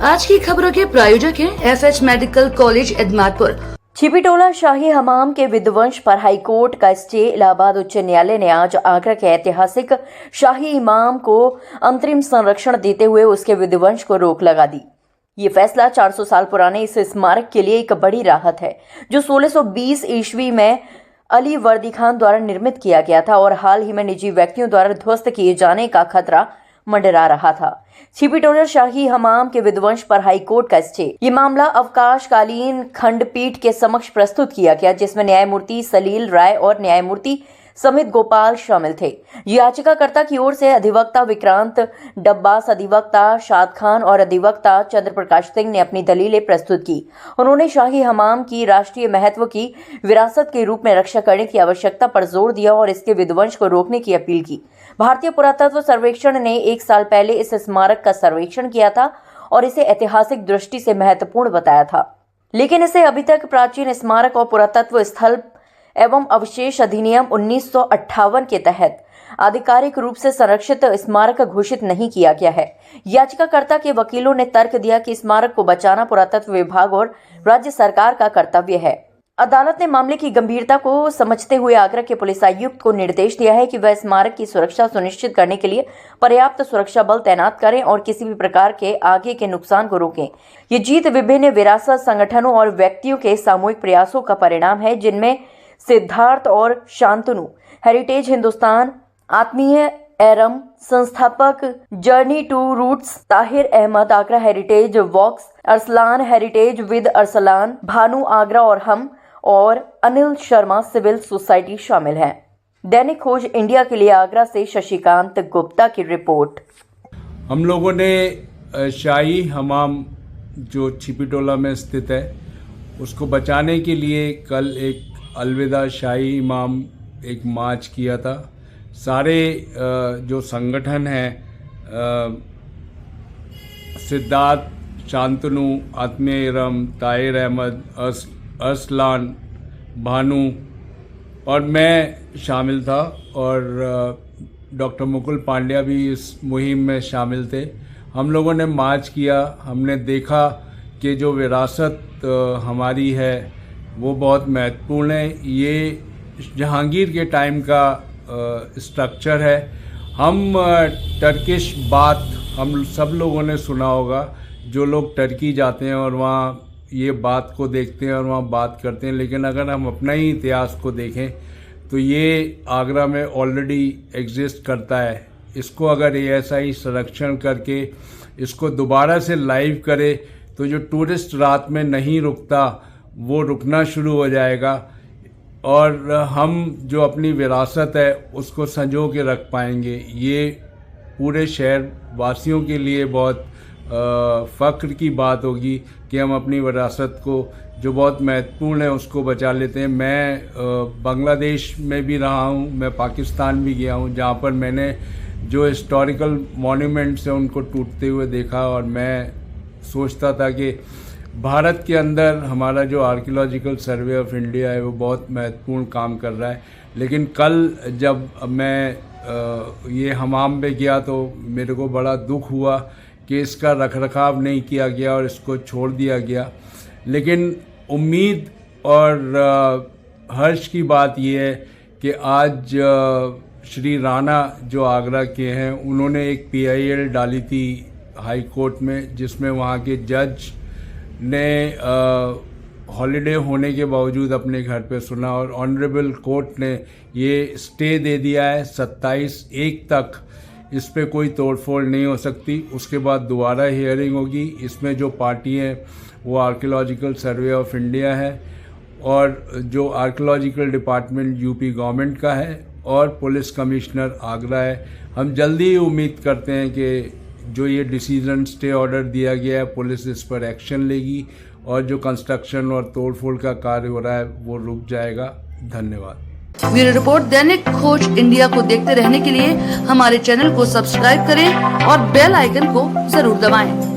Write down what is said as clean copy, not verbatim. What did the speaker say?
आज की खबरों के प्रायोजक हैं FH मेडिकल कॉलेज इदमातपुर। छिपीटोला शाही हमाम के विध्वंस पर हाईकोर्ट का स्टे। इलाहाबाद उच्च न्यायालय ने आज आगरा के ऐतिहासिक शाही इमाम को अंतरिम संरक्षण देते हुए उसके विध्वंस को रोक लगा दी। ये फैसला 400 साल पुराने इस स्मारक के लिए एक बड़ी राहत है, जो 1620 ईस्वी में अली वर्दी खान द्वारा निर्मित किया गया था और हाल ही में निजी व्यक्तियों द्वारा ध्वस्त किए जाने का खतरा मंडरा रहा था। छिपीटोला शाही हमाम के विध्वंस पर हाईकोर्ट का स्टे। ये मामला अवकाशकालीन खंडपीठ के समक्ष प्रस्तुत किया गया, जिसमें न्यायमूर्ति सलील राय और न्यायमूर्ति समित गोपाल शामिल थे। याचिकाकर्ता की ओर से अधिवक्ता विक्रांत डब्बास, अधिवक्ता शाद खान और अधिवक्ता चंद्र प्रकाश सिंह ने अपनी दलीलें प्रस्तुत की। उन्होंने शाही हमाम की राष्ट्रीय महत्व की विरासत के रूप में रक्षा करने की आवश्यकता पर जोर दिया और इसके विध्वंस को रोकने की अपील की। भारतीय पुरातत्व सर्वेक्षण ने 1 साल पहले इस स्मारक का सर्वेक्षण किया था और इसे ऐतिहासिक दृष्टि से महत्वपूर्ण बताया था, लेकिन इसे अभी तक प्राचीन स्मारक और पुरातत्व स्थल एवं अवशेष अधिनियम 1958 के तहत आधिकारिक रूप से संरक्षित स्मारक घोषित नहीं किया गया है। याचिकाकर्ता के वकीलों ने तर्क दिया कि स्मारक को बचाना पुरातत्व विभाग और राज्य सरकार का कर्तव्य है। अदालत ने मामले की गंभीरता को समझते हुए आगरा के पुलिस आयुक्त को निर्देश दिया है कि वह स्मारक की सुरक्षा सुनिश्चित करने के लिए पर्याप्त सुरक्षा बल तैनात करें और किसी भी प्रकार के आगे के नुकसान को रोकें। ये जीत विभिन्न विरासत संगठनों और व्यक्तियों के सामूहिक प्रयासों का परिणाम है, जिनमें सिद्धार्थ और शांतनु, हेरिटेज हिंदुस्तान, आत्मीय एरम, संस्थापक journey to roots, Tahir Ahmad, Agra heritage walks, Arsalan heritage with Arsalan, Bhanu Agra और हम, और अनिल शर्मा सिविल सोसाइटी शामिल हैं। दैनिक खोज इंडिया के लिए आगरा से शशिकांत गुप्ता की रिपोर्ट। हम लोगों ने शाही हमाम जो छिपीटोला में स्थित है उसको बचाने के लिए कल एक अलविदा शाही इमाम एक मार्च किया था। सारे जो संगठन हैं, सिद्धार्थ, शांतनु, आत्मीय एरम, ताहिर अहमद, अरसलान, भानु और मैं शामिल था और डॉक्टर मुकुल पांड्या भी इस मुहिम में शामिल थे। हम लोगों ने मार्च किया। हमने देखा कि जो विरासत हमारी है वो बहुत महत्वपूर्ण है। ये जहांगीर के टाइम का स्ट्रक्चर है। हम टर्किश बात हम सब लोगों ने सुना होगा, जो लोग टर्की जाते हैं और वहाँ ये बात को देखते हैं और वहाँ बात करते हैं। लेकिन अगर हम अपना ही इतिहास को देखें तो ये आगरा में ऑलरेडी एग्जिस्ट करता है। इसको अगर ASI संरक्षण करके इसको दोबारा से लाइव करे तो जो टूरिस्ट रात में नहीं रुकता वो रुकना शुरू हो जाएगा और हम जो अपनी विरासत है उसको संजो के रख पाएंगे। ये पूरे शहर वासियों के लिए बहुत फ़ख्र की बात होगी कि हम अपनी विरासत को जो बहुत महत्वपूर्ण है उसको बचा लेते हैं। मैं बांग्लादेश में भी रहा हूँ, मैं पाकिस्तान भी गया हूँ, जहाँ पर मैंने जो हिस्टोरिकल मॉन्यूमेंट्स हैं उनको टूटते हुए देखा और मैं सोचता था कि भारत के अंदर हमारा जो आर्कियोलॉजिकल सर्वे ऑफ इंडिया है वो बहुत महत्वपूर्ण काम कर रहा है। लेकिन कल जब मैं ये हमाम में गया तो मेरे को बड़ा दुख हुआ कि इसका रखरखाव नहीं किया गया और इसको छोड़ दिया गया। लेकिन उम्मीद और हर्ष की बात ये है कि आज श्री राणा जो आगरा के हैं उन्होंने एक PIL डाली थी हाई कोर्ट में, जिसमें वहाँ के जज ने हॉलीडे होने के बावजूद अपने घर पे सुना और ऑनरेबल कोर्ट ने ये स्टे दे दिया है 27/1 तक। इस पे कोई तोड़फोड़ नहीं हो सकती। उसके बाद दोबारा हियरिंग होगी। इसमें जो पार्टी है वो आर्कियोलॉजिकल सर्वे ऑफ इंडिया है और जो आर्कियोलॉजिकल डिपार्टमेंट UP गवर्नमेंट का है और पुलिस कमिश्नर आगरा है। हम जल्दी ही उम्मीद करते हैं कि जो ये डिसीजन स्टे ऑर्डर दिया गया है पुलिस इस पर एक्शन लेगी और जो कंस्ट्रक्शन और तोड़फोड़ का कार्य हो रहा है वो रुक जाएगा। धन्यवाद। ब्यूरो रिपोर्ट दैनिक खोज इंडिया को देखते रहने के लिए हमारे चैनल को सब्सक्राइब करें और बेल आइकन को जरूर दबाएं।